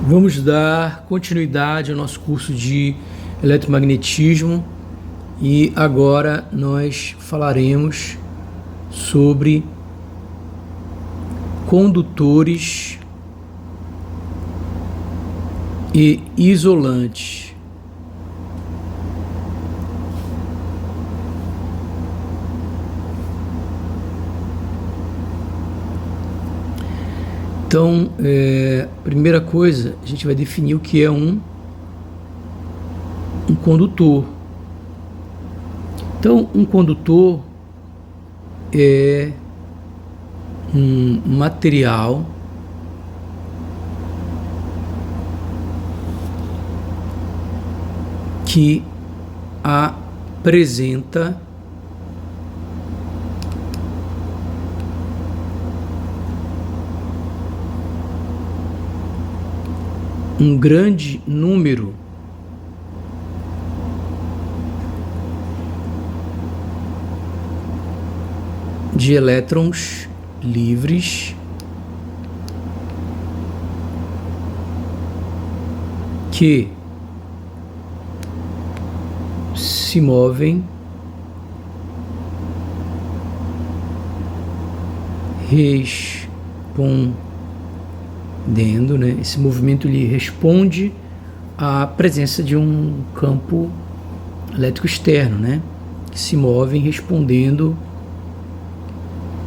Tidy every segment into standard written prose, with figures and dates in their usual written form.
Vamos dar continuidade ao nosso curso de eletromagnetismo e agora nós falaremos sobre condutores e isolantes. Então, primeira coisa, a gente vai definir o que é um condutor. Então, um condutor é um material que apresenta um grande número de elétrons livres que se movem respondendo, né? Esse movimento ele responde à presença de um campo elétrico externo, né? Que se movem respondendo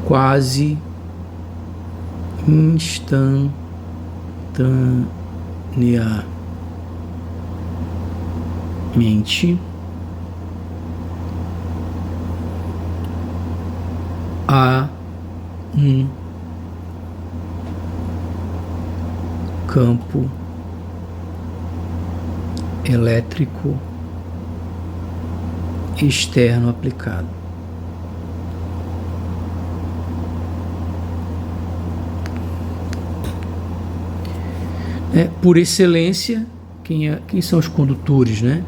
quase instantaneamente a um campo elétrico externo aplicado. Por excelência, quem são os condutores, né?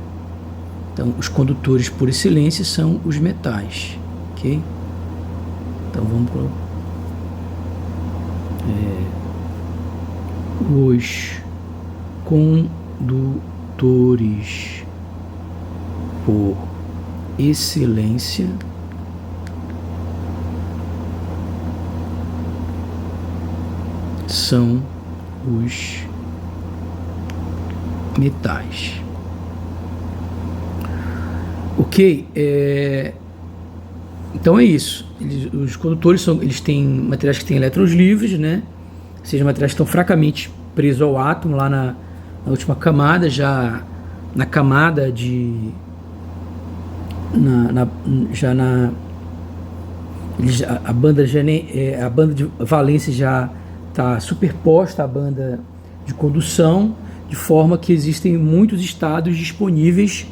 Então, os condutores por excelência são os metais, ok? Então, vamos para os condutores por excelência são os metais. Ok? Então é isso. Os condutores eles têm materiais que têm elétrons livres, né? Ou seja, materiais que estão fracamente presos ao átomo lá na última camada, já na camada de a banda de valência já está superposta à banda de condução, de forma que existem muitos estados disponíveis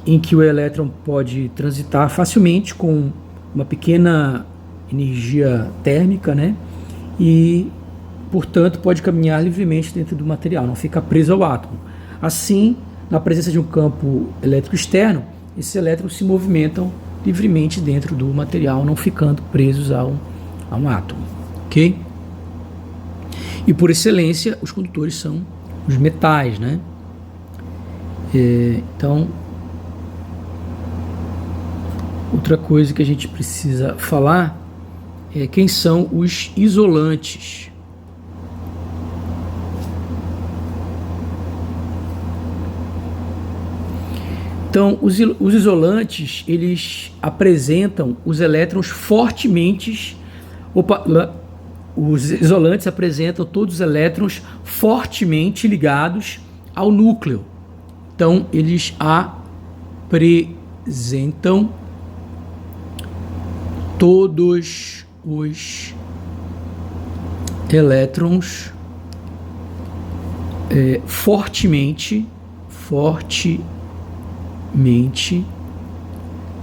em que o elétron pode transitar facilmente com uma pequena energia térmica, né? E, portanto, pode caminhar livremente dentro do material, não fica preso ao átomo. Assim, na presença de um campo elétrico externo, esses elétrons se movimentam livremente dentro do material, não ficando presos a um átomo, ok? E por excelência, os condutores são os metais, né? Então, outra coisa que a gente precisa falar é quem são os isolantes. Então, os isolantes, eles apresentam os elétrons fortemente. Os isolantes apresentam todos os elétrons fortemente ligados ao núcleo. Então, eles apresentam todos os elétrons fortemente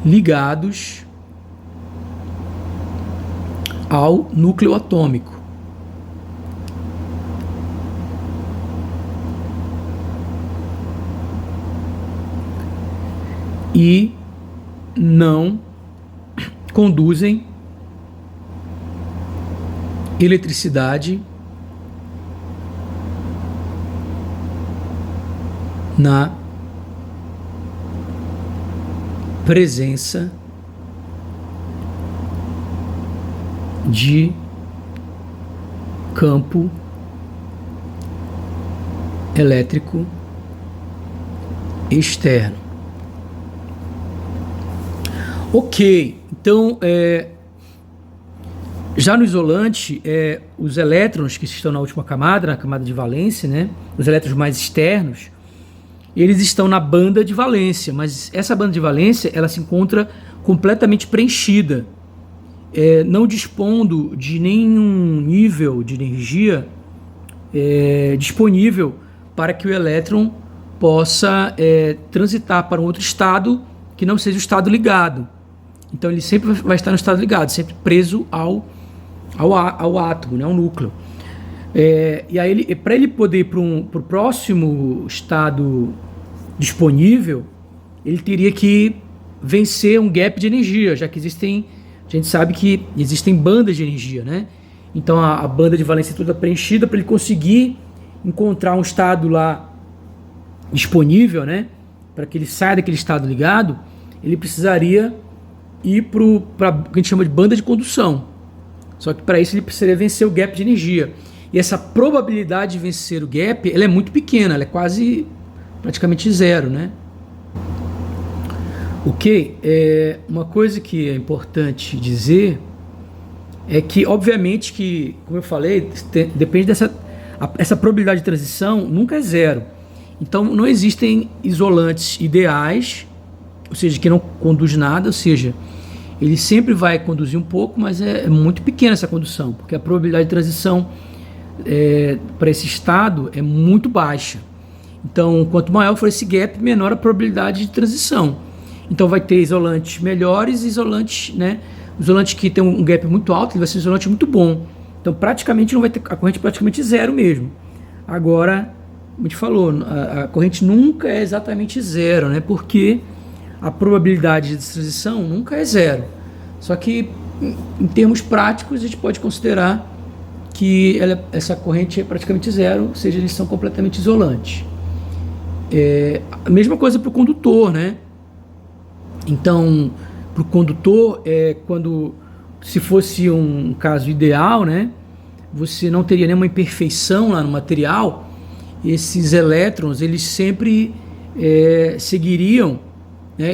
ligados ao núcleo atômico. E não conduzem eletricidade na presença de campo elétrico externo. Ok, então já no isolante, os elétrons que estão na última camada, na camada de valência, né, os elétrons mais externos, eles estão na banda de valência, mas essa banda de valência ela se encontra completamente preenchida, não dispondo de nenhum nível de energia disponível para que o elétron possa transitar para um outro estado que não seja o estado ligado. Então ele sempre vai estar no estado ligado, sempre preso ao átomo, né, ao núcleo. E aí para ele poder ir para o próximo estado disponível, ele teria que vencer um gap de energia, já que a gente sabe que existem bandas de energia, né? Então a banda de valência é toda preenchida. Para ele conseguir encontrar um estado lá disponível, né, para que ele saia daquele estado ligado, ele precisaria ir para o que a gente chama de banda de condução. Só que para isso ele precisaria vencer o gap de energia. E essa probabilidade de vencer o gap, ela é muito pequena, ela é praticamente zero, né? Ok? Uma coisa que é importante dizer é que, obviamente, que, como eu falei, depende essa probabilidade de transição nunca é zero. Então, não existem isolantes ideais, ou seja, que não conduz nada, ou seja, ele sempre vai conduzir um pouco, mas é muito pequena essa condução, porque a probabilidade de transição para esse estado é muito baixa. Então, quanto maior for esse gap, menor a probabilidade de transição. Então, vai ter isolantes melhores e isolantes, né? Isolante que tem um gap muito alto, ele vai ser um isolante muito bom. Então, praticamente não vai ter a corrente praticamente zero mesmo. Agora, como a gente falou, a corrente nunca é exatamente zero, né? Porque a probabilidade de transição nunca é zero. Só que, em termos práticos, a gente pode considerar que essa corrente é praticamente zero, ou seja, eles são completamente isolantes. A mesma coisa para o condutor, né? Então, para o condutor, se fosse um caso ideal, né, você não teria nenhuma imperfeição lá no material, esses elétrons, eles sempre seguiriam, né,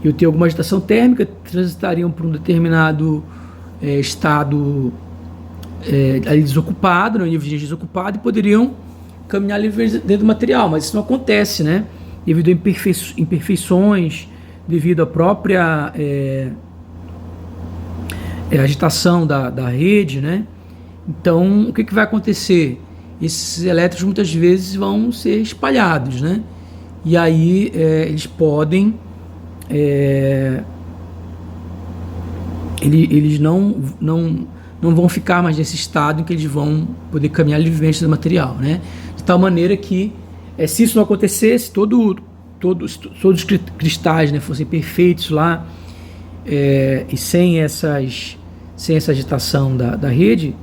eu tenho alguma agitação térmica, transitariam para um determinado estado ali desocupado, no nível de energia desocupado, e poderiam caminhar livremente dentro do material, mas isso não acontece, né, devido a imperfeições, devido à própria agitação da rede, né? Então, o que vai acontecer? Esses elétrons muitas vezes vão ser espalhados, né? E aí eles podem eles não vão ficar mais nesse estado em que eles vão poder caminhar livremente no material, né? De tal maneira que se isso não acontecesse, todos os cristais, né, fossem perfeitos lá, e sem essa agitação da rede,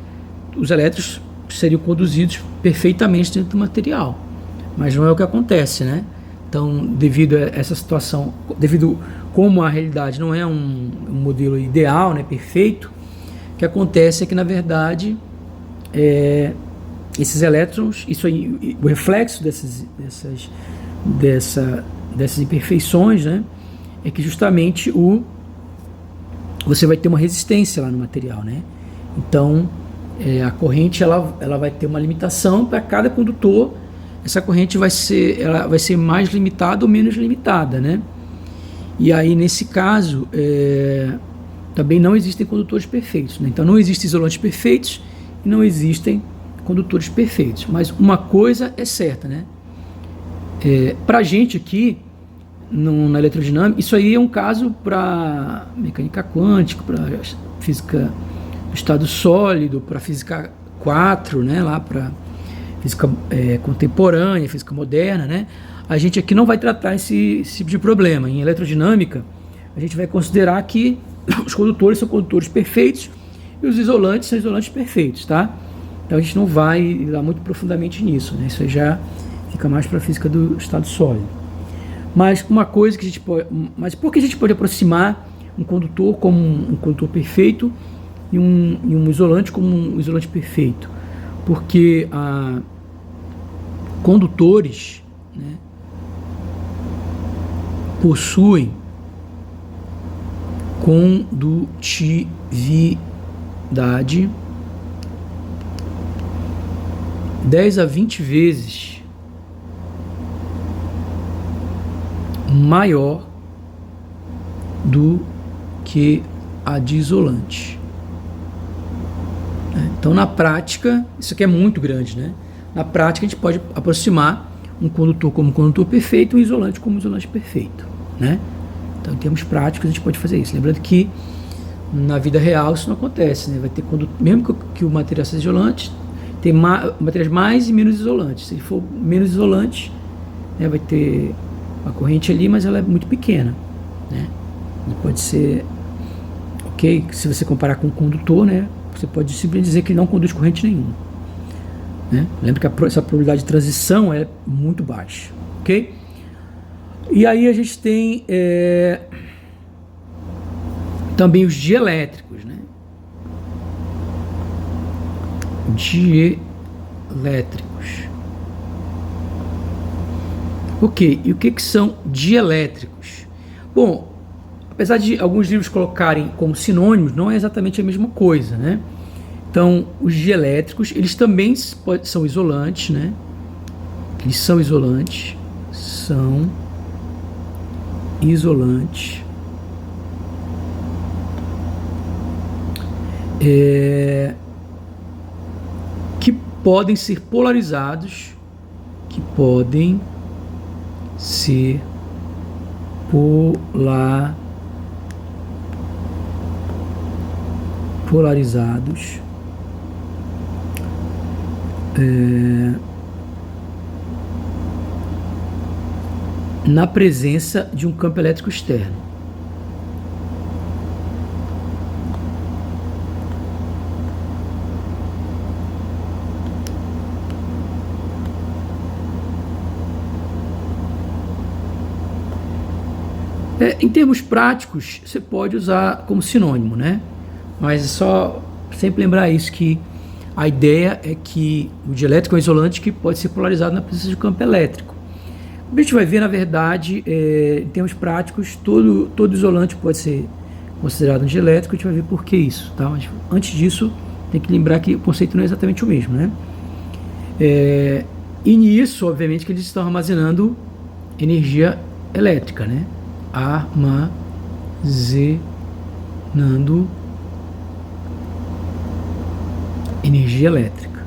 os elétrons seriam conduzidos perfeitamente dentro do material. Mas não é o que acontece, né? Então, devido a essa situação, devido como a realidade não é um modelo ideal, né, perfeito, o que acontece é que, na verdade, esses elétrons, isso aí, o reflexo dessas imperfeições, né, é que justamente você vai ter uma resistência lá no material, né? Então a corrente ela vai ter uma limitação para cada condutor. Essa corrente vai ser mais limitada ou menos limitada, né? E aí nesse caso também não existem condutores perfeitos, né? Então não existem isolantes perfeitos e não existem condutores perfeitos. Mas uma coisa é certa, né? Para a gente aqui, na eletrodinâmica, isso aí é um caso para mecânica quântica, para física do estado sólido, para física 4, né, lá para física contemporânea, física moderna, né? A gente aqui não vai tratar esse tipo de problema. Em eletrodinâmica, a gente vai considerar que os condutores são condutores perfeitos e os isolantes são isolantes perfeitos, tá? Então a gente não vai ir lá muito profundamente nisso, né? Isso aí já Fica mais para a física do estado sólido. Mas uma coisa que a gente pode, mas por que a gente pode aproximar um condutor como um condutor perfeito e um isolante como um isolante perfeito? Porque condutores, né, possuem condutividade 10 a 20 vezes maior do que a de isolante. Então, na prática, isso aqui é muito grande, né? Na prática, a gente pode aproximar um condutor como um condutor perfeito e um isolante como um isolante perfeito, né? Então, em termos práticos, a gente pode fazer isso. Lembrando que na vida real isso não acontece, né? Vai ter mesmo que o material seja isolante, tem materiais mais e menos isolantes. Se ele for menos isolante, né, vai ter uma corrente ali, mas ela é muito pequena, né? Ele pode ser, ok, se você comparar com um condutor, né, você pode simplesmente dizer que ele não conduz corrente nenhuma, né? Lembra que essa probabilidade de transição é muito baixa, ok? E aí a gente tem também os dielétricos, né? Dielétricos. Ok, e o que são dielétricos? Bom, apesar de alguns livros colocarem como sinônimos, não é exatamente a mesma coisa, né? Então, os dielétricos, eles também são isolantes, né? Eles são isolantes, que podem ser polarizados, polarizados na presença de um campo elétrico externo. Em termos práticos, você pode usar como sinônimo, né? Mas é só sempre lembrar isso, que a ideia é que o dielétrico é um isolante que pode ser polarizado na presença de um campo elétrico. A gente vai ver, na verdade, em termos práticos, todo isolante pode ser considerado um dielétrico. A gente vai ver por que isso, tá? Mas antes disso, tem que lembrar que o conceito não é exatamente o mesmo, né? E nisso, obviamente, que eles estão armazenando energia elétrica, né? Armazenando energia elétrica.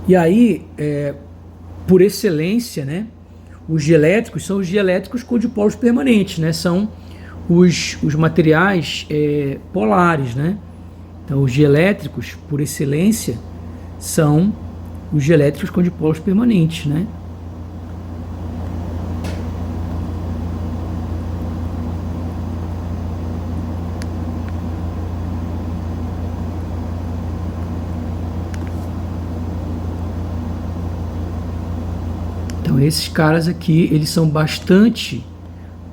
E aí, por excelência, né, os dielétricos são os dielétricos com dipolos permanentes, né? São os materiais polares, né? Então, os dielétricos, por excelência, são os dielétricos com dipolos permanentes, né? Então, esses caras aqui, eles são bastante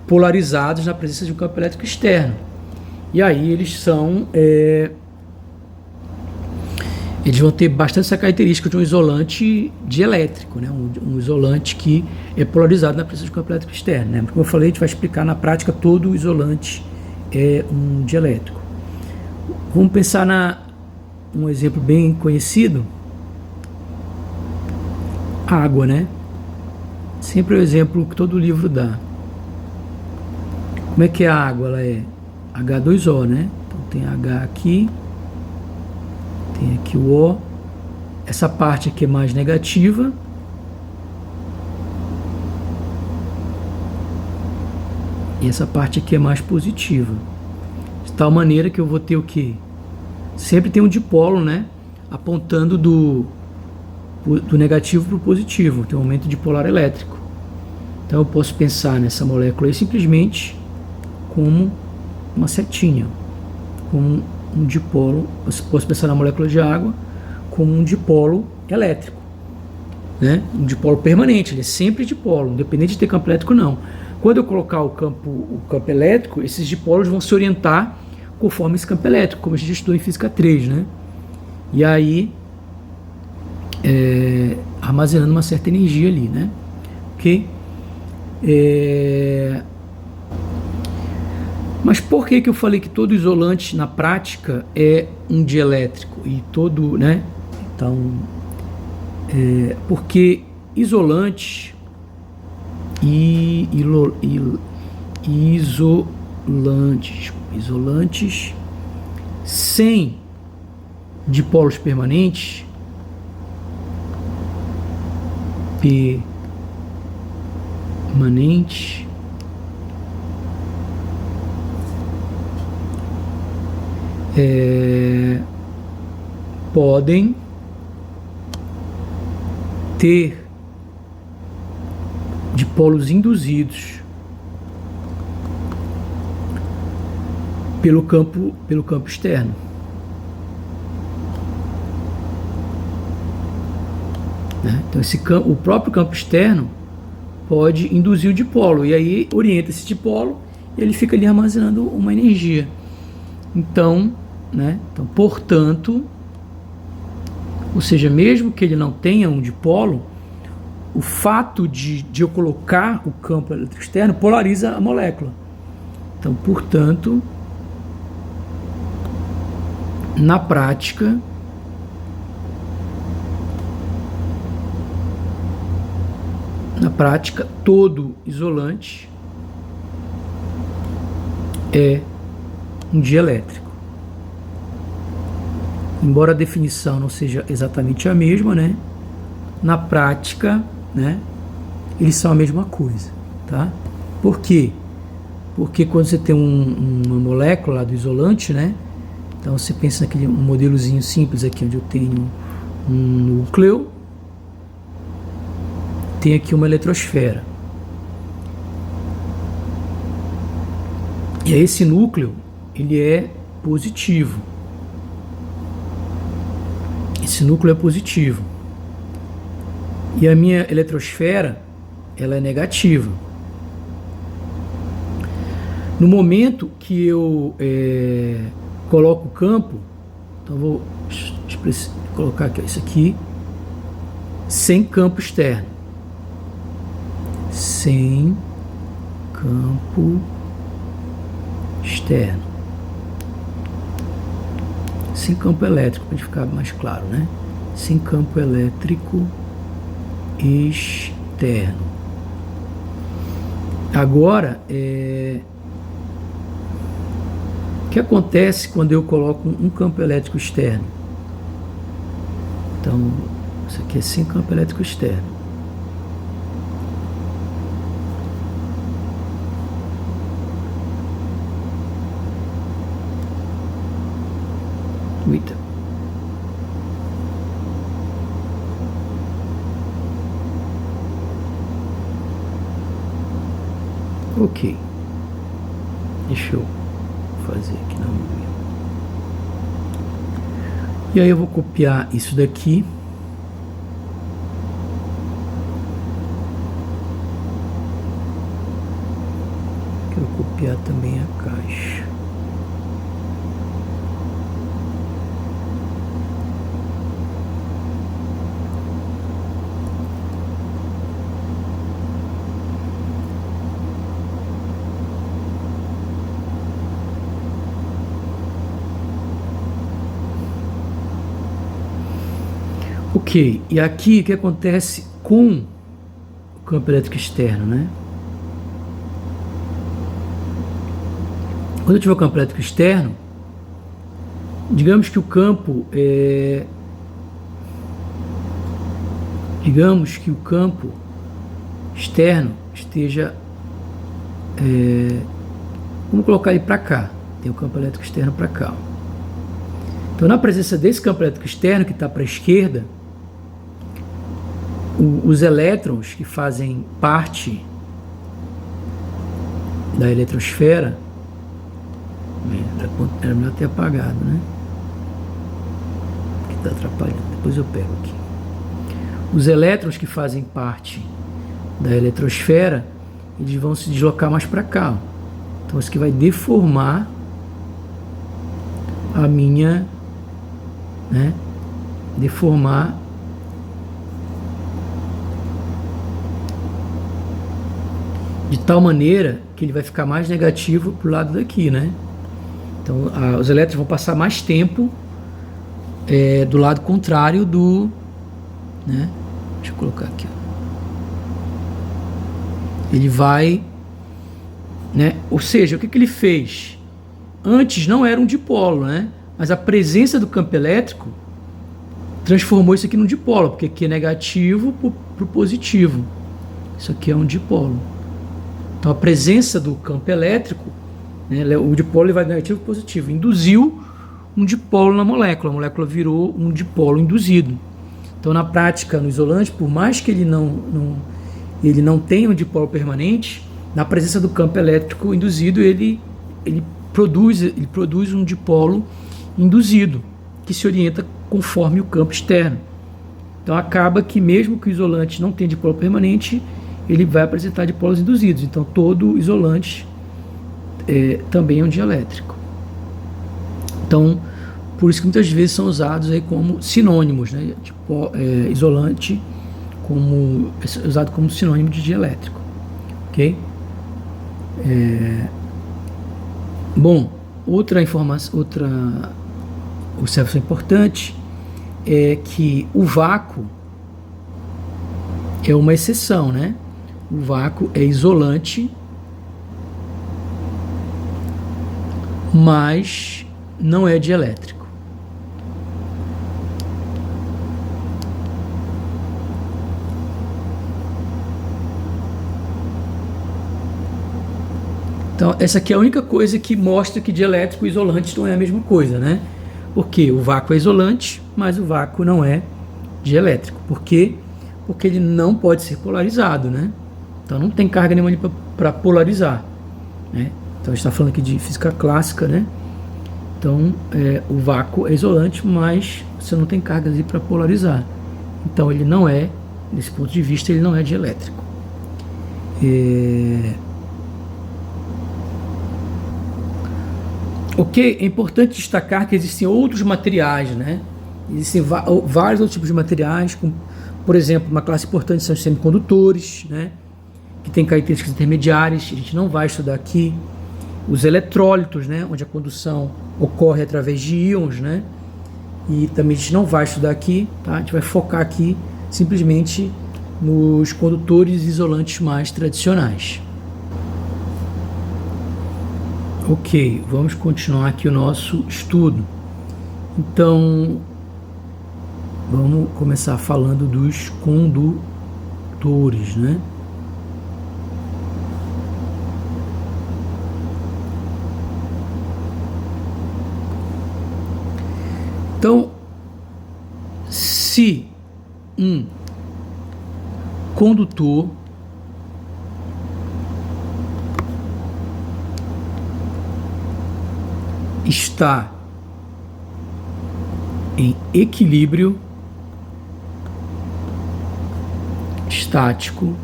polarizados na presença de um campo elétrico externo. E aí eles são... eles vão ter bastante essa característica de um isolante dielétrico, né? Um isolante que é polarizado na presença de um campo elétrico externo, né? Como eu falei, a gente vai explicar na prática, todo isolante é um dielétrico. Vamos pensar um exemplo bem conhecido, a água, né? Sempre é o exemplo que todo livro dá. Como é que é a água? Ela é H2O, né? Então tem H aqui, tem aqui o O. Essa parte aqui é mais negativa. E essa parte aqui é mais positiva. De tal maneira que eu vou ter o quê? Sempre tem um dipolo, né? Apontando do negativo para o positivo. Tem um aumento dipolar elétrico. Então eu posso pensar nessa molécula aí simplesmente como uma setinha, como um dipolo, você pode pensar na molécula de água como um dipolo elétrico, né? Um dipolo permanente, ele é sempre dipolo, independente de ter campo elétrico ou não. Quando eu colocar o campo elétrico, esses dipolos vão se orientar conforme esse campo elétrico, como a gente estudou em física 3, né? E aí, armazenando uma certa energia ali, né? Ok? Mas por que eu falei que todo isolante na prática é um dielétrico e todo, né? Então, porque isolantes isolantes sem dipolos permanentes podem ter dipolos induzidos pelo campo externo. Né? Então o próprio campo externo pode induzir o dipolo e aí orienta esse dipolo e ele fica ali armazenando uma energia. Então, né? Então, portanto, ou seja, mesmo que ele não tenha um dipolo, o fato de eu colocar o campo elétrico externo polariza a molécula. Então, portanto, na prática, todo isolante é um dielétrico. Embora a definição não seja exatamente a mesma, né? Na prática, né? Eles são a mesma coisa, tá? Por quê? Porque quando você tem uma molécula lá do isolante, né? Então você pensa naquele modelozinho simples aqui, onde eu tenho um núcleo, tem aqui uma eletrosfera. E aí esse núcleo, ele é positivo. Esse núcleo é positivo. E a minha eletrosfera, ela é negativa. No momento que eu coloco o campo, então vou colocar aqui, isso aqui, sem campo externo. Sem campo externo. Sem campo elétrico, para ficar mais claro, né? Sem campo elétrico externo. Agora, o que acontece quando eu coloco um campo elétrico externo? Então, isso aqui é sem campo elétrico externo. Eita. Ok. Deixa eu fazer aqui na minha. E aí eu vou copiar isso daqui. Quero copiar também a caixa. Ok, e aqui o que acontece com o campo elétrico externo, né? Quando eu tiver o campo elétrico externo, digamos que o campo externo esteja, vamos colocar ele para cá, tem o campo elétrico externo para cá. Então, na presença desse campo elétrico externo que está para a esquerda, os elétrons que fazem parte da eletrosfera, Era melhor ter apagado, né? Que está atrapalhando. Depois eu pego aqui. Os elétrons que fazem parte da eletrosfera, eles vão se deslocar mais para cá. Então isso aqui vai deformar a minha, né? Deformar de tal maneira que ele vai ficar mais negativo pro lado daqui, né? Então os elétrons vão passar mais tempo do lado contrário do, né? Deixa eu colocar aqui. Ele vai, né? Ou seja, o que ele fez? Antes não era um dipolo, né? Mas a presença do campo elétrico transformou isso aqui num dipolo, porque aqui é negativo para o positivo. Isso aqui é um dipolo. Então a presença do campo elétrico, né, o dipolo ele vai do negativo para o positivo, induziu um dipolo na molécula. A molécula virou um dipolo induzido. Então na prática, no isolante, por mais que ele não tenha um dipolo permanente, na presença do campo elétrico induzido, ele produz um dipolo induzido, que se orienta conforme o campo externo. Então acaba que mesmo que o isolante não tenha dipolo permanente, ele vai apresentar dipolos induzidos. Então todo isolante também é um dielétrico. Então por isso que muitas vezes são usados aí como sinônimos, né? Isolante usado como sinônimo de dielétrico, ok? Bom, outra observação importante é que o vácuo é uma exceção, né? O vácuo é isolante, mas não é dielétrico. Então, essa aqui é a única coisa que mostra que dielétrico e isolante não é a mesma coisa, né? Porque o vácuo é isolante, mas o vácuo não é dielétrico. Por quê? Porque ele não pode ser polarizado, né? Então não tem carga nenhuma para polarizar, né? Então a gente está falando aqui de física clássica, né? Então o vácuo é isolante, mas você não tem cargas ali para polarizar. Então ele não é, desse ponto de vista, ele não é dielétrico. Ok, é importante destacar que existem outros materiais, né? Existem vários outros tipos de materiais, como, por exemplo, uma classe importante são os semicondutores, né? Que tem características intermediárias, a gente não vai estudar aqui. Os eletrólitos, né? Onde a condução ocorre através de íons, né? E também a gente não vai estudar aqui, tá? A gente vai focar aqui simplesmente nos condutores e isolantes mais tradicionais. Ok, vamos continuar aqui o nosso estudo. Então, vamos começar falando dos condutores, né? Então, se um condutor está em equilíbrio estático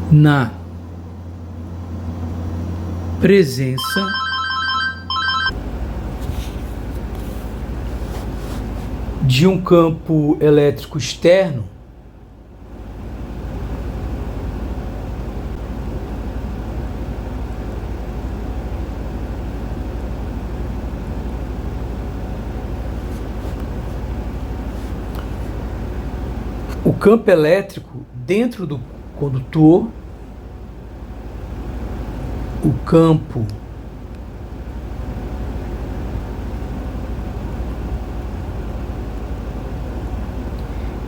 na presença de um campo elétrico externo, o campo elétrico dentro do condutor, o campo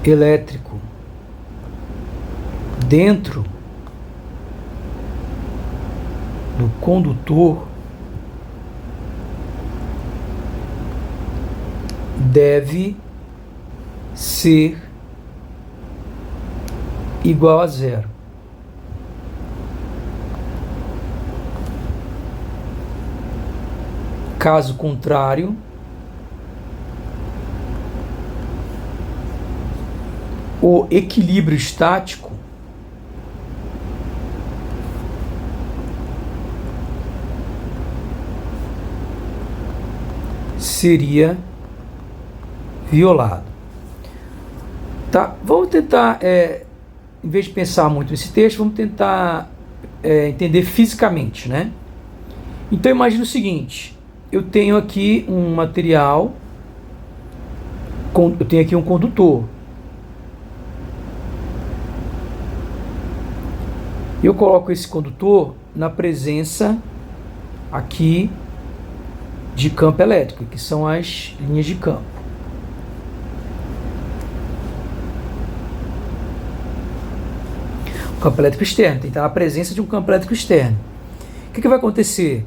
elétrico dentro do condutor deve ser igual a zero. Caso contrário, o equilíbrio estático seria violado. Tá? Vamos tentar, em vez de pensar muito nesse texto, vamos tentar entender fisicamente, né? Então imagine o seguinte: eu tenho aqui um material, eu tenho aqui um condutor. Eu coloco esse condutor na presença aqui de campo elétrico, que são as linhas de campo. O campo elétrico externo, tem que estar na presença de um campo elétrico externo. O que vai acontecer?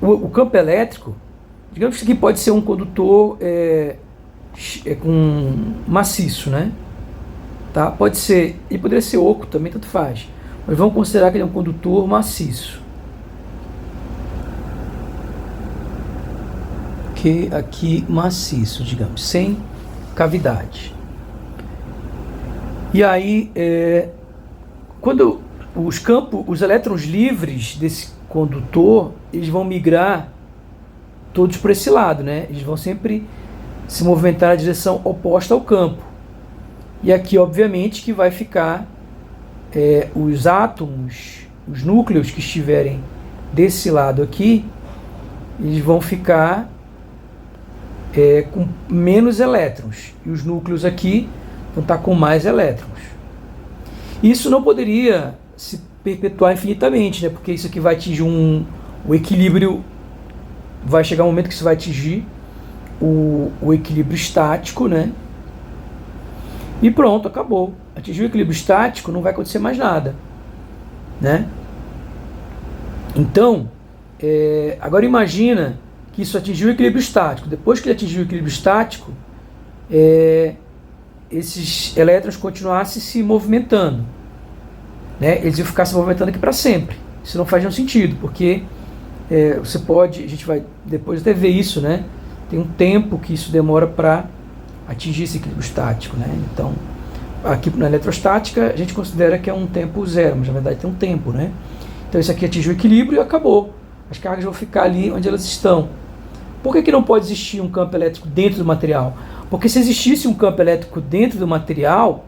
O campo elétrico, digamos que aqui pode ser um condutor com maciço, né? Tá? Pode ser, e poderia ser oco também, tanto faz. Mas vamos considerar que ele é um condutor maciço. Que aqui maciço, digamos, sem cavidade. E aí, quando os elétrons livres desse condutor, eles vão migrar todos para esse lado, né? Eles vão sempre se movimentar na direção oposta ao campo. E aqui, obviamente, que vai ficar os átomos, os núcleos que estiverem desse lado aqui, eles vão ficar com menos elétrons. E os núcleos aqui vão estar com mais elétrons. Isso não poderia se perpetuar infinitamente, né? Porque isso aqui vai atingir o equilíbrio, vai chegar um momento que isso vai atingir o equilíbrio estático, né? E pronto, acabou. Atingiu o equilíbrio estático, não vai acontecer mais nada, né? Então, agora imagina que isso atingiu o equilíbrio estático. Depois que ele atingiu o equilíbrio estático, esses elétrons continuassem se movimentando, né? Eles iam ficar se movimentando aqui para sempre. Isso não faz nenhum sentido, porque você pode, a gente vai depois até ver isso, né? Tem um tempo que isso demora para atingir esse equilíbrio estático, né? Então, aqui na eletrostática a gente considera que é um tempo zero, mas na verdade tem um tempo, né? Então isso aqui atingiu o equilíbrio e acabou. As cargas vão ficar ali onde elas estão. Por que não pode existir um campo elétrico dentro do material? Porque se existisse um campo elétrico dentro do material,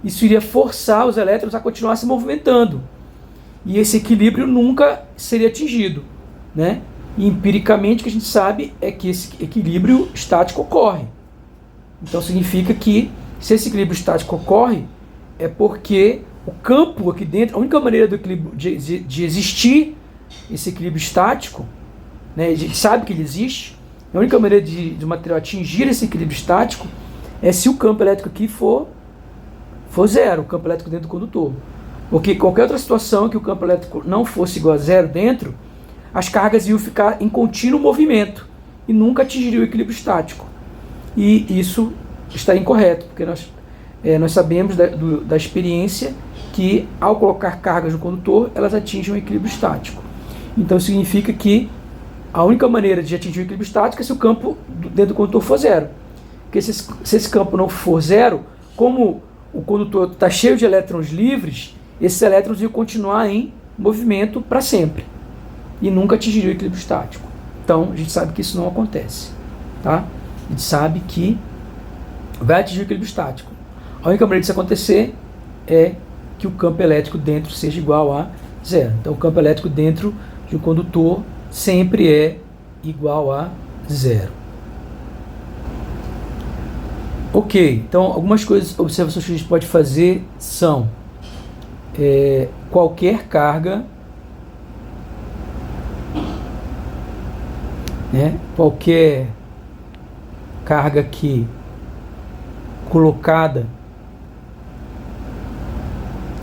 isso iria forçar os elétrons a continuar se movimentando. E esse equilíbrio nunca seria atingido, né? E empiricamente o que a gente sabe é que esse equilíbrio estático ocorre. Então significa que se esse equilíbrio estático ocorre, é porque o campo aqui dentro, a única maneira do equilíbrio de existir esse equilíbrio estático, né, a gente sabe que ele existe, a única maneira de o material atingir esse equilíbrio estático é se o campo elétrico aqui for zero, o campo elétrico dentro do condutor. Porque qualquer outra situação que o campo elétrico não fosse igual a zero dentro, as cargas iam ficar em contínuo movimento e nunca atingiriam o equilíbrio estático. E isso está incorreto, porque nós sabemos da experiência que ao colocar cargas no condutor, elas atingem o equilíbrio estático. Então significa que a única maneira de atingir o equilíbrio estático é se o campo dentro do condutor for zero. Porque se esse campo não for zero, como o condutor está cheio de elétrons livres, esses elétrons iam continuar em movimento para sempre e nunca atingiriam o equilíbrio estático. Então a gente sabe que isso não acontece, tá? A gente sabe que vai atingir o equilíbrio estático. A única maneira disso acontecer é que o campo elétrico dentro seja igual a zero. Então o campo elétrico dentro de um condutor sempre é igual a zero. Ok, então algumas observações que a gente pode fazer são qualquer carga, né, qualquer carga aqui colocada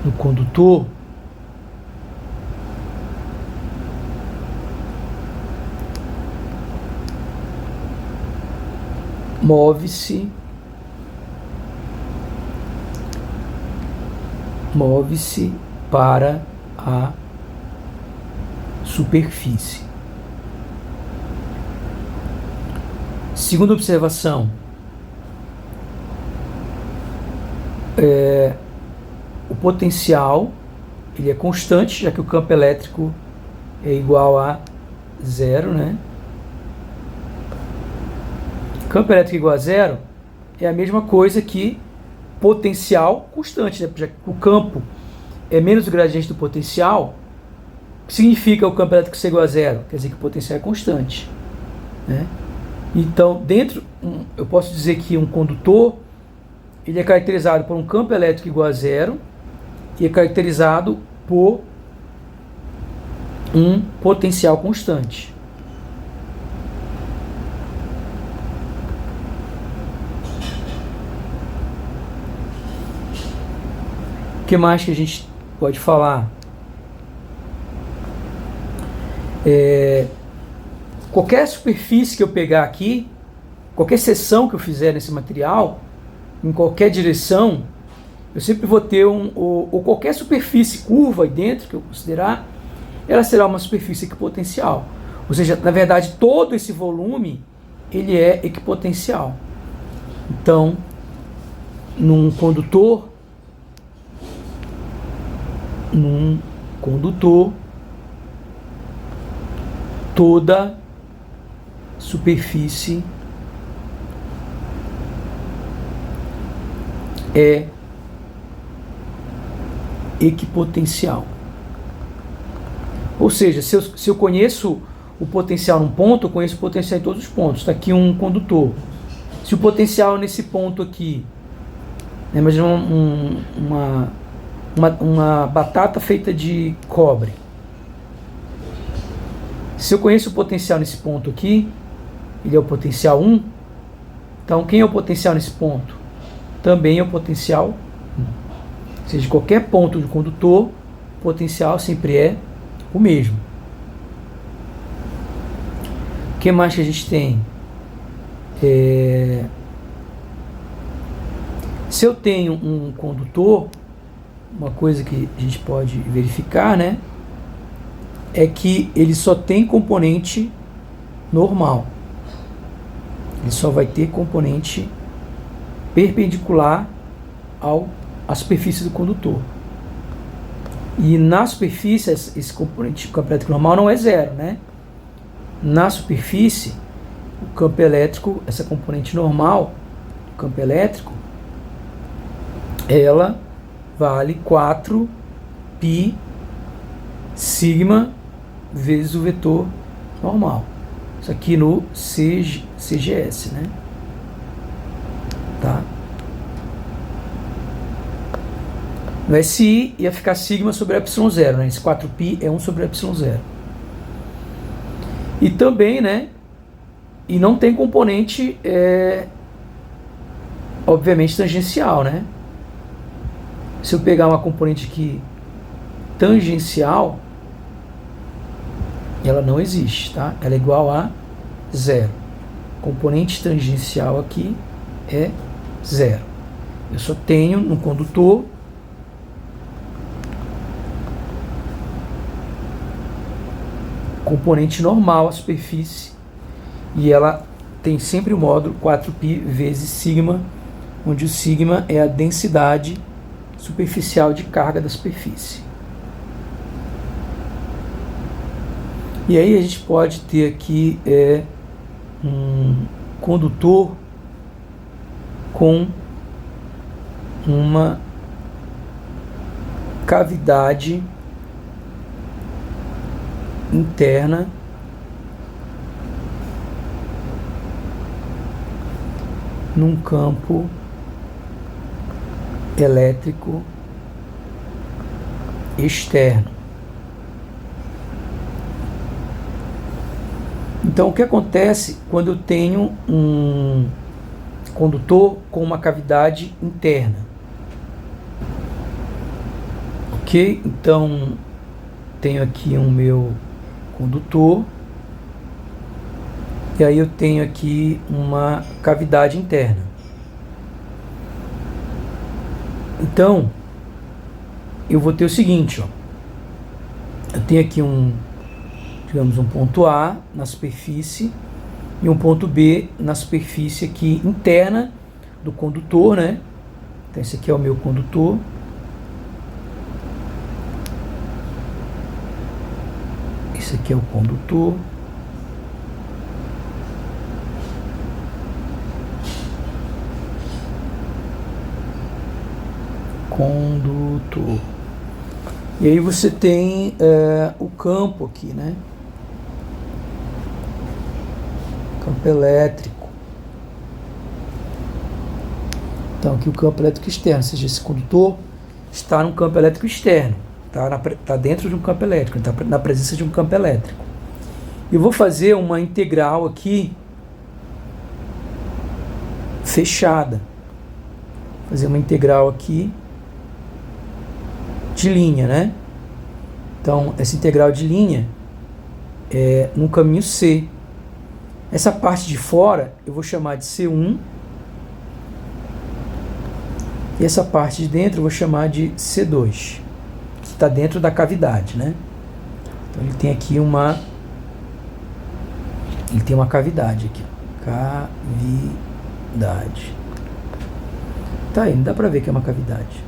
no condutor move-se para a superfície. Segunda observação, o potencial ele é constante, já que o campo elétrico é igual a zero, né? Campo elétrico igual a zero é a mesma coisa que potencial constante, né? Já que o campo é menos o gradiente do potencial, o que significa o campo elétrico ser igual a zero? Quer dizer que o potencial é constante, né? Então, eu posso dizer que um condutor ele é caracterizado por um campo elétrico igual a zero e é caracterizado por um potencial constante. O que mais que a gente pode falar? Qualquer superfície que eu pegar aqui, qualquer seção que eu fizer nesse material, em qualquer direção, eu sempre vou ter ou qualquer superfície curva aí dentro que eu considerar, ela será uma superfície equipotencial. Ou seja, na verdade, todo esse volume ele é equipotencial. Então, num condutor, toda superfície é equipotencial. Ou seja, se eu conheço o potencial num ponto, eu conheço o potencial em todos os pontos. Está aqui um condutor. Se o potencial nesse ponto aqui, né, imagina uma batata feita de cobre. Se eu conheço o potencial nesse ponto aqui, ele é o potencial 1. Então, quem é o potencial nesse ponto? Também é o potencial 1. Ou seja, qualquer ponto do condutor, o potencial sempre é o mesmo. O que mais que a gente tem? Se eu tenho um condutor, uma coisa que a gente pode verificar, né, é que ele só tem componente normal. Ele só vai ter componente perpendicular à superfície do condutor. E na superfície, esse componente campo elétrico normal não é zero, né? Na superfície, o campo elétrico, essa componente normal do campo elétrico, ela vale 4π sigma vezes o vetor normal. Isso aqui no CGS, né? Tá? No SI ia ficar sigma sobre ε0, né? Esse 4π é 1 sobre ε0. E também, né? E não tem componente, obviamente, tangencial, né? Se eu pegar uma componente aqui tangencial, ela não existe, tá? Ela é igual a zero. Componente tangencial aqui é zero. Eu só tenho no condutor componente normal, a superfície, e ela tem sempre o módulo 4π vezes sigma, onde o sigma é a densidade superficial de carga da superfície. E aí a gente pode ter aqui um condutor com uma cavidade interna num campo elétrico externo. Então, o que acontece quando eu tenho um condutor com uma cavidade interna? Ok? Então, tenho aqui o meu condutor e aí eu tenho aqui uma cavidade interna. Então, eu vou ter o seguinte, ó. Eu tenho aqui digamos, um ponto A na superfície e um ponto B na superfície aqui interna do condutor, né? Então esse aqui é o meu condutor. Esse aqui é o condutor. Condutor. E aí você tem o campo aqui, né? Campo elétrico. Então aqui o campo elétrico externo, ou seja, esse condutor está num campo elétrico externo, está dentro de um campo elétrico, está na presença de um campo elétrico. Eu vou fazer uma integral aqui fechada. Fazer uma integral aqui de linha, né? Então, essa integral de linha é no caminho C. Essa parte de fora eu vou chamar de C1. E essa parte de dentro eu vou chamar de C2, que está dentro da cavidade, né? Então, ele tem aqui uma cavidade aqui. Cavidade. Tá aí, não dá para ver que é uma cavidade.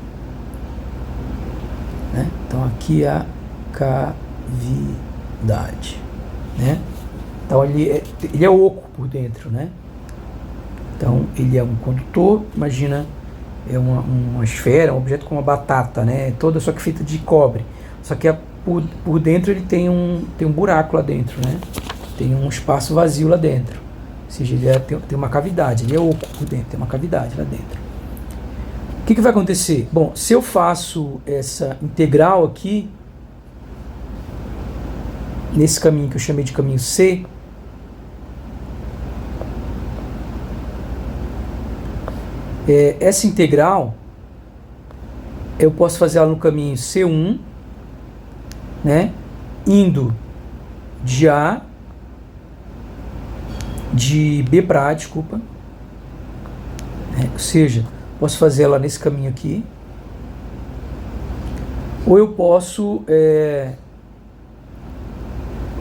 Né? Então aqui é a cavidade, né? Então ele é oco por dentro, né? Então ele é um condutor, imagina, é uma esfera, um objeto com uma batata, né? Toda só que feita de cobre, só que por dentro ele tem um buraco lá dentro, né? Tem um espaço vazio lá dentro, ou seja, ele tem uma cavidade, ele é oco por dentro, tem uma cavidade lá dentro. O que vai acontecer? Bom, se eu faço essa integral aqui, nesse caminho que eu chamei de caminho C, essa integral, eu posso fazer ela no caminho C1, né, indo de A, de B para A, desculpa, né, ou seja, posso fazer ela nesse caminho aqui, ou eu posso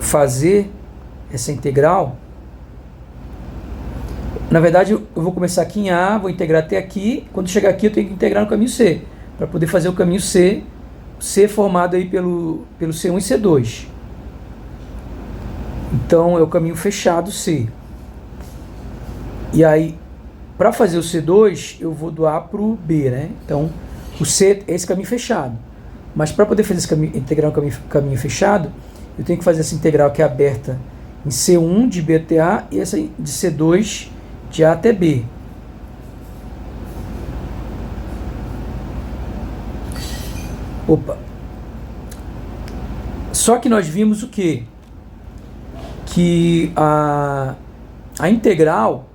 fazer essa integral. Na verdade, eu vou começar aqui em A, vou integrar até aqui. Quando chegar aqui, eu tenho que integrar no caminho C, para poder fazer o caminho C formado aí pelo C1 e C2. Então, é o caminho fechado C. E aí, para fazer o C2, eu vou do A para o B, né? Então, o C é esse caminho fechado. Mas para poder fazer esse caminho, integrar um caminho fechado, eu tenho que fazer essa integral que é aberta em C1 de B até A e essa de C2 de A até B. Opa! Só que nós vimos o quê? Que a integral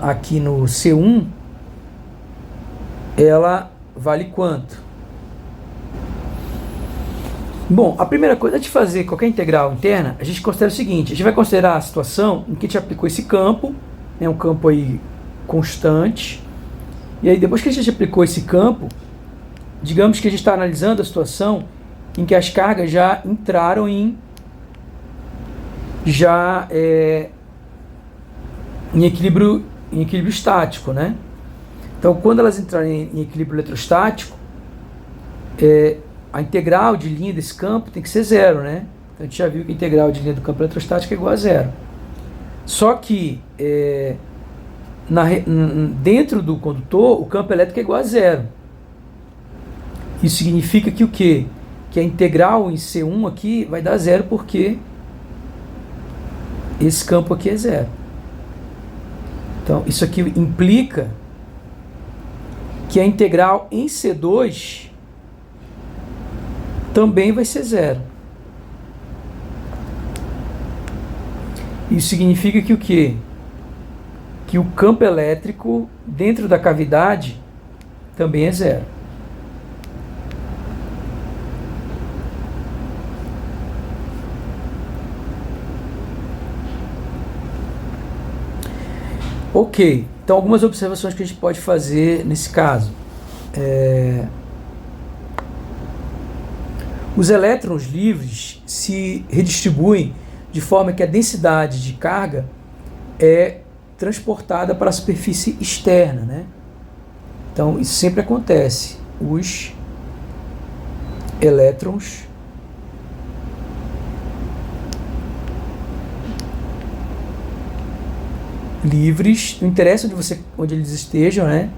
aqui no C1, ela vale quanto? Bom, a primeira coisa, antes de fazer qualquer integral interna, a gente considera o seguinte: a gente vai considerar a situação em que a gente aplicou esse campo, né, um campo aí constante, e aí depois que a gente aplicou esse campo, digamos que a gente está analisando a situação em que as cargas já entraram em equilíbrio estático, né? Então, quando elas entrarem em equilíbrio eletrostático, a integral de linha desse campo tem que ser zero, né? Então, a gente já viu que a integral de linha do campo eletrostático é igual a zero. Só que dentro do condutor, o campo elétrico é igual a zero. Isso significa que o quê? Que a integral em C1 aqui vai dar zero, porque esse campo aqui é zero. Então, isso aqui implica que a integral em C2 também vai ser zero. Isso significa que o quê? Que o campo elétrico dentro da cavidade também é zero. Ok, então algumas observações que a gente pode fazer nesse caso. Os elétrons livres se redistribuem de forma que a densidade de carga é transportada para a superfície externa, né? Então isso sempre acontece. Os elétrons livres, não interessa onde eles estejam, né?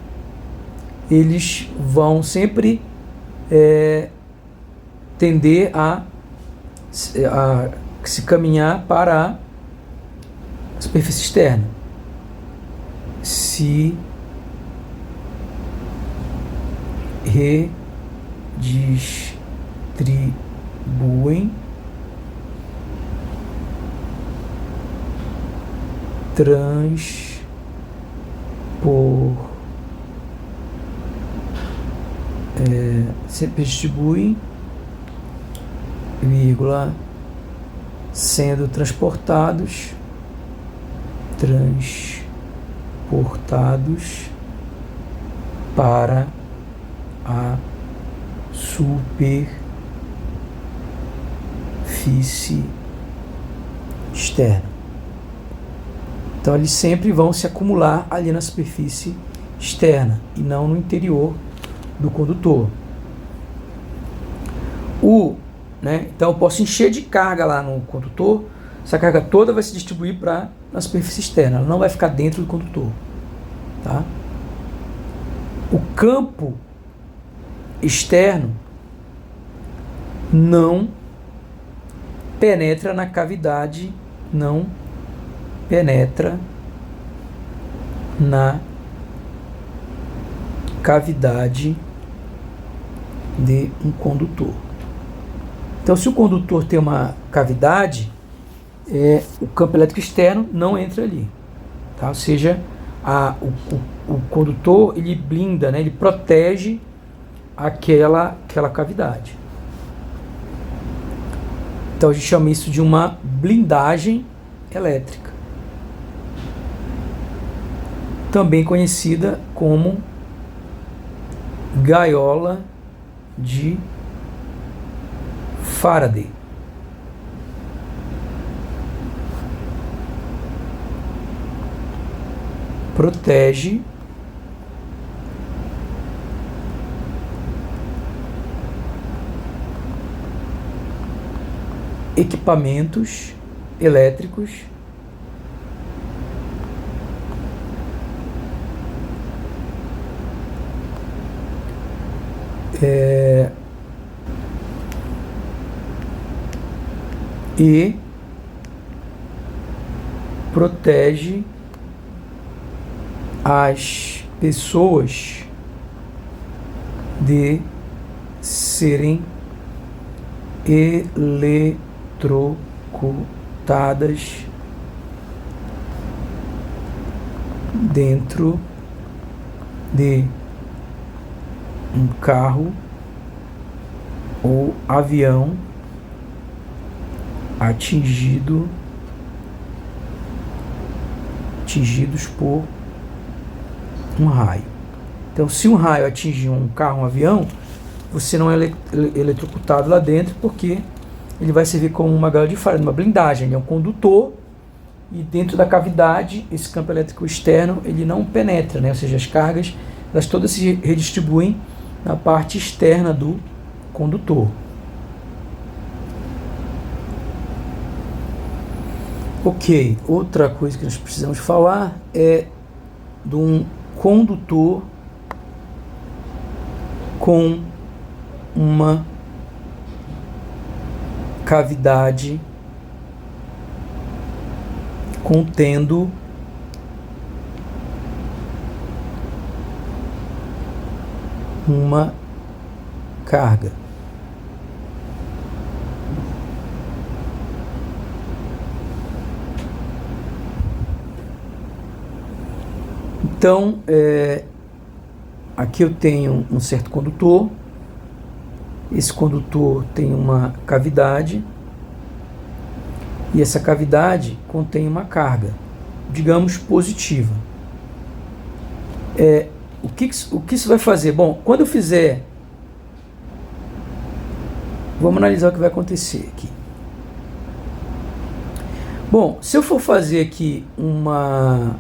Eles vão sempre tender a se caminhar para a superfície externa. Se redistribuem se distribuem, vírgula, sendo transportados para a superfície externa. Então eles sempre vão se acumular ali na superfície externa e não no interior do condutor. Então eu posso encher de carga lá no condutor, essa carga toda vai se distribuir na superfície externa, ela não vai ficar dentro do condutor. Tá? O campo externo não penetra na cavidade, de um condutor. Então, se o condutor tem uma cavidade, o campo elétrico externo não entra ali. Tá? Ou seja, o condutor ele blinda, né? Ele protege aquela cavidade. Então a gente chama isso de uma blindagem elétrica, também conhecida como gaiola de Faraday. Protege equipamentos elétricos e protege as pessoas de serem eletrocutadas dentro de um carro ou avião atingidos por um raio. Então, se um raio atingir um carro, um avião, você não é eletrocutado lá dentro, porque ele vai servir como uma gaiola de Faraday, uma blindagem. Ele é um condutor e dentro da cavidade, esse campo elétrico externo, ele não penetra, né? Ou seja, as cargas, elas todas se redistribuem na parte externa do condutor. Ok, outra coisa que nós precisamos falar é de um condutor com uma cavidade contendo uma carga. Então, aqui eu tenho um certo condutor, esse condutor tem uma cavidade, e essa cavidade contém uma carga, digamos, positiva. O que isso vai fazer? Bom, quando eu fizer... Vamos analisar o que vai acontecer aqui. Bom, se eu for fazer aqui uma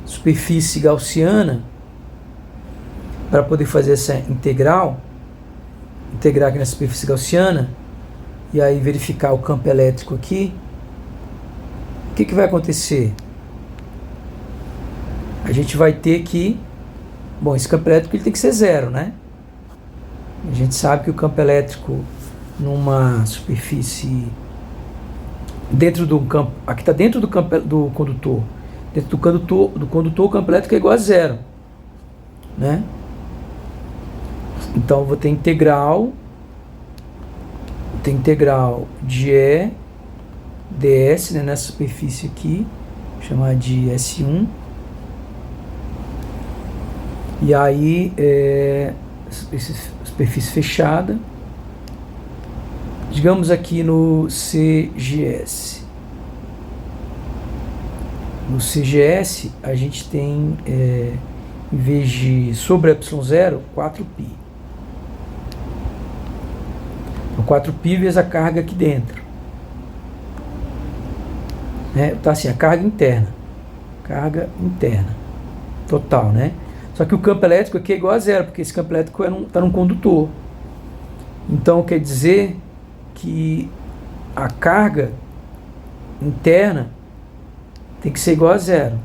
superfície gaussiana para poder fazer essa integrar aqui na superfície gaussiana e aí verificar o campo elétrico aqui, o que vai acontecer? A gente vai ter que, bom, esse campo elétrico ele tem que ser zero, né? A gente sabe que o campo elétrico numa superfície dentro do campo, aqui está dentro do campo do condutor, dentro do condutor o campo elétrico é igual a zero, né? Então eu vou ter integral de E ds, né, nessa superfície aqui, vou chamar de S1, e aí essa superfície fechada, digamos aqui no CGS. No CGS a gente tem, em vez de sobre ε0, 4π. Então 4π vezes a carga aqui dentro. Tá assim, a carga interna. Carga interna. Total, né? Só que o campo elétrico aqui é igual a zero, porque esse campo elétrico está num condutor. Então quer dizer que a carga interna tem que ser igual a zero.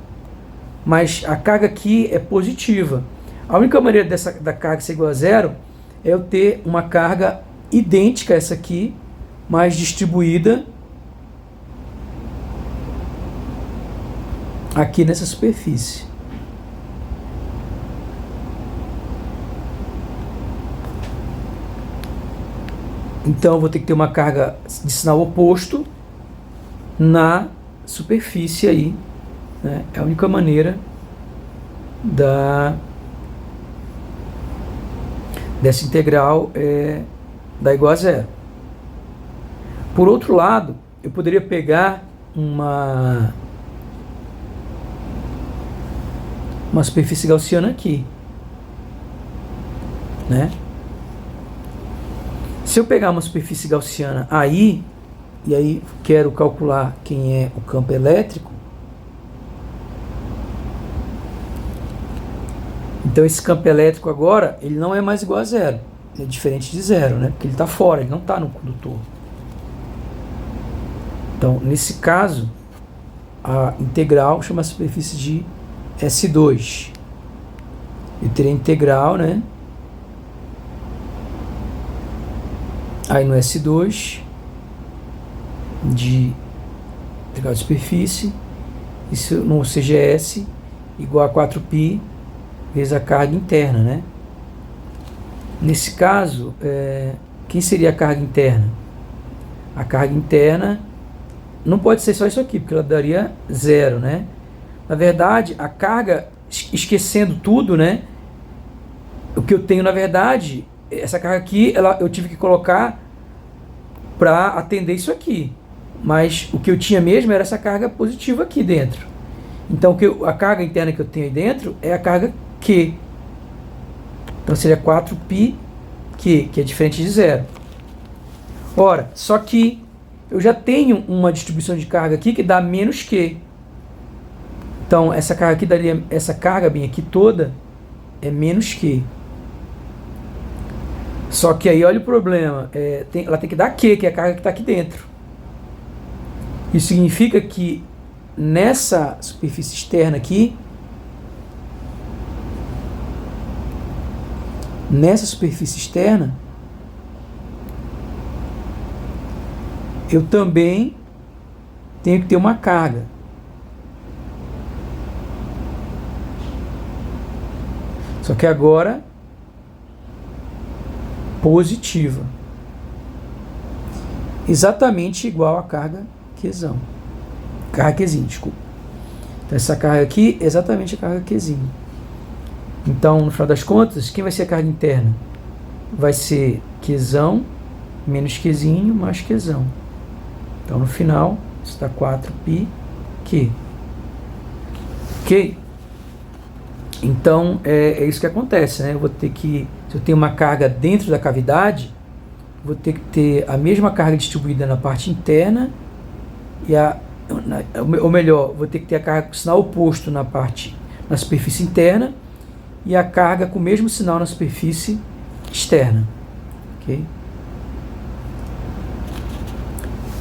Mas a carga aqui é positiva. A única maneira da carga ser igual a zero é eu ter uma carga idêntica a essa aqui, mas distribuída aqui nessa superfície. Então eu vou ter que ter uma carga de sinal oposto na superfície aí, né? É a única maneira dessa integral dar igual a zero. Por outro lado, eu poderia pegar uma superfície gaussiana aqui, né? Se eu pegar uma superfície gaussiana aí, e aí quero calcular quem é o campo elétrico, então esse campo elétrico agora, ele não é mais igual a zero, ele é diferente de zero, né? Porque ele está fora, ele não está no condutor. Então, nesse caso, a integral chama a superfície de S2. Eu teria integral, né? Aí no S2 de integral de superfície, isso no CGS igual a 4π vezes a carga interna, né? Nesse caso, quem seria a carga interna? A carga interna não pode ser só isso aqui, porque ela daria zero, né? Na verdade, a carga, esquecendo tudo, né? O que eu tenho, na verdade, essa carga aqui, eu tive que colocar para atender isso aqui. Mas o que eu tinha mesmo era essa carga positiva aqui dentro. Então, a carga interna que eu tenho aí dentro é a carga Q. Então, seria 4π Q, que é diferente de zero. Ora, só que eu já tenho uma distribuição de carga aqui que dá menos Q. Então, essa carga aqui daria, essa carga bem aqui toda é menos Q. Só que aí, olha o problema, ela tem que dar Q, que é a carga que está aqui dentro. Isso significa que nessa superfície externa aqui, eu também tenho que ter uma carga. Só que agora positiva. Exatamente igual a carga Qzão. Carga Qzinho, desculpa. Então essa carga aqui é exatamente a carga Qzinho. Então, no final das contas, quem vai ser a carga interna? Vai ser Qzão menos Qzinho mais Qzão. Então, no final, está 4π Q. Ok? Então, é isso que acontece, né? Eu vou ter que, se eu tenho uma carga dentro da cavidade, vou ter que ter a mesma carga distribuída na parte interna e a ou melhor, vou ter que ter a carga com sinal oposto na superfície interna e a carga com o mesmo sinal na superfície externa. Ok?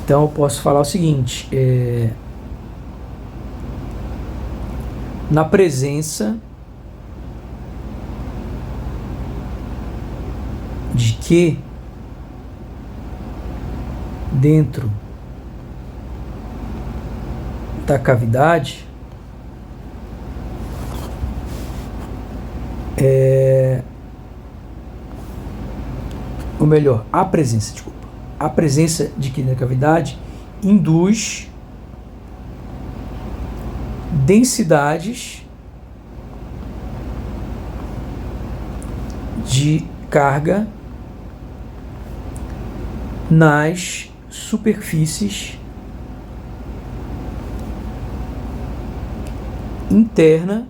Então eu posso falar o seguinte, na presença de Q dentro da cavidade, ou melhor, a presença de Q na cavidade induz densidades de carga nas superfícies interna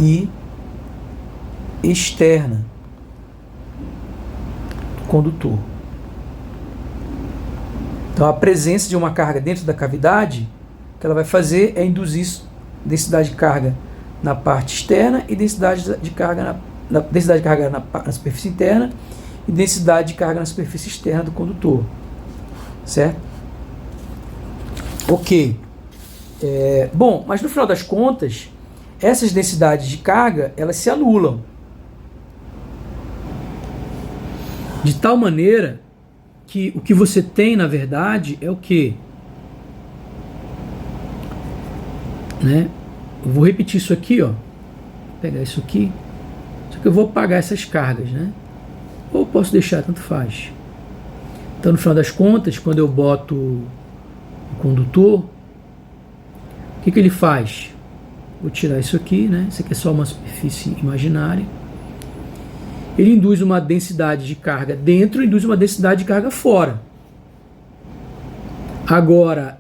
e externa do condutor. Então, a presença de uma carga dentro da cavidade, o que ela vai fazer é induzir densidade de carga na parte externa e densidade de carga na superfície interna e densidade de carga na superfície externa do condutor. Certo? Ok. Bom, mas no final das contas, essas densidades de carga, elas se anulam. De tal maneira que o que você tem, na verdade, é o quê? Né? Eu vou repetir isso aqui, ó. Vou pegar isso aqui. Só que eu vou apagar essas cargas, né? Ou posso deixar, tanto faz. Então, no final das contas, quando eu boto o condutor, o que ele faz? Vou tirar isso aqui, né? Isso aqui é só uma superfície imaginária. Ele induz uma densidade de carga dentro e induz uma densidade de carga fora. Agora,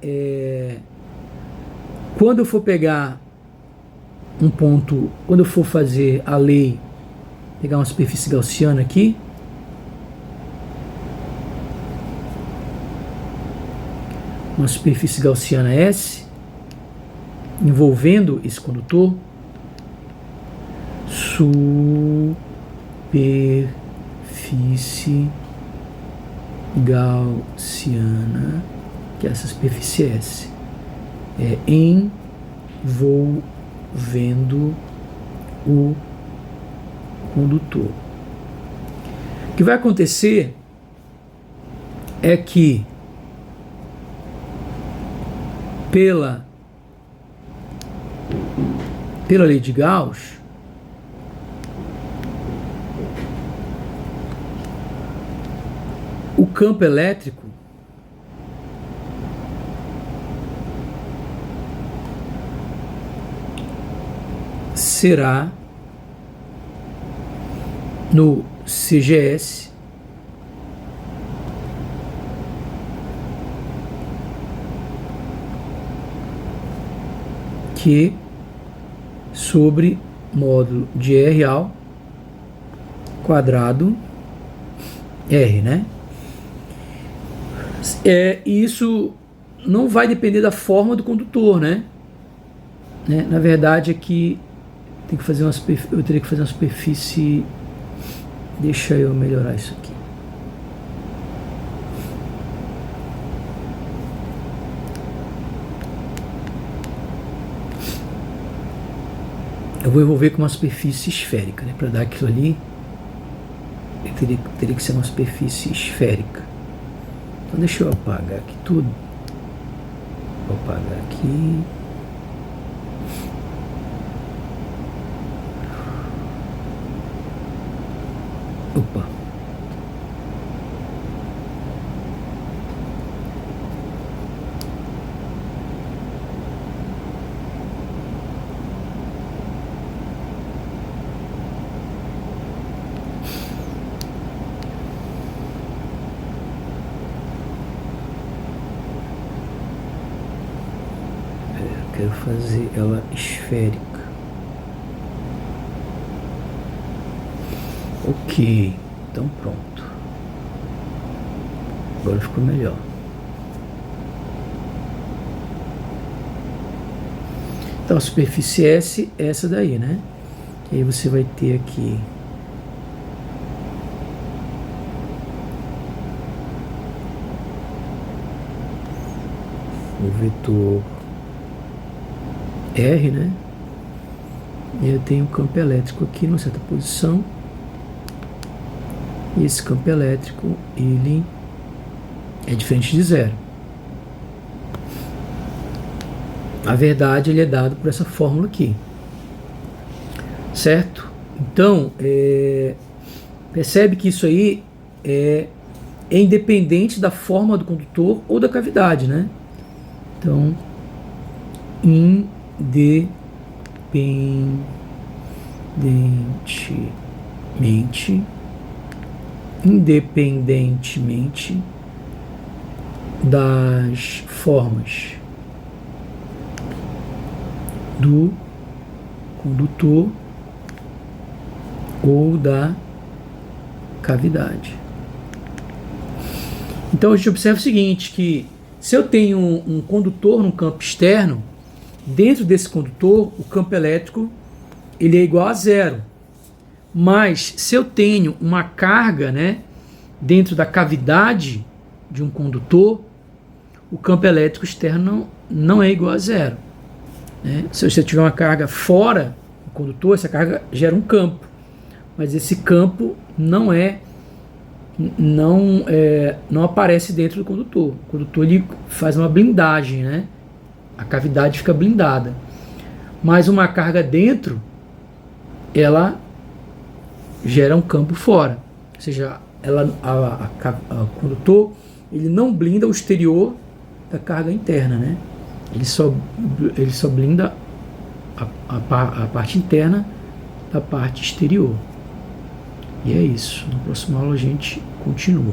quando eu for pegar um ponto, quando eu for fazer a lei, pegar uma superfície gaussiana aqui, uma superfície gaussiana S, envolvendo esse condutor, superfície gaussiana, que é essa superfície S, envolvendo o condutor. O que vai acontecer é que pela lei de Gauss, o campo elétrico será no CGS Q sobre módulo de R ao quadrado R, né? Isso não vai depender da forma do condutor, né? Na verdade, aqui eu teria que fazer uma superfície. Deixa eu melhorar isso aqui. Eu vou envolver com uma superfície esférica, né? Para dar aquilo ali, teria que ser uma superfície esférica. Então deixa eu apagar aqui tudo. Vou apagar aqui. Opa. Quero fazer ela esférica. Ok, então pronto. Agora ficou melhor. Então a superfície S é essa daí, né? E aí você vai ter aqui o vetor R, né? E eu tenho um campo elétrico aqui numa certa posição. E esse campo elétrico, ele é diferente de zero. Na verdade, ele é dado por essa fórmula aqui. Certo? Então, percebe que isso aí é independente da forma do condutor ou da cavidade, né? Então, independentemente das formas do condutor ou da cavidade. Então a gente observa o seguinte, que se eu tenho um condutor num campo externo, dentro desse condutor o campo elétrico ele é igual a zero. Mas se eu tenho uma carga, né, dentro da cavidade de um condutor, o campo elétrico externo não é igual a zero. Né? Se você tiver uma carga fora do condutor, essa carga gera um campo. Mas esse campo não aparece dentro do condutor. O condutor ele faz uma blindagem, né? A cavidade fica blindada. Mas uma carga dentro, ela gera um campo fora. Ou seja, o condutor ele não blinda o exterior da carga interna, né? Ele só blinda a parte interna da parte exterior. E é isso. Na próxima aula a gente continua.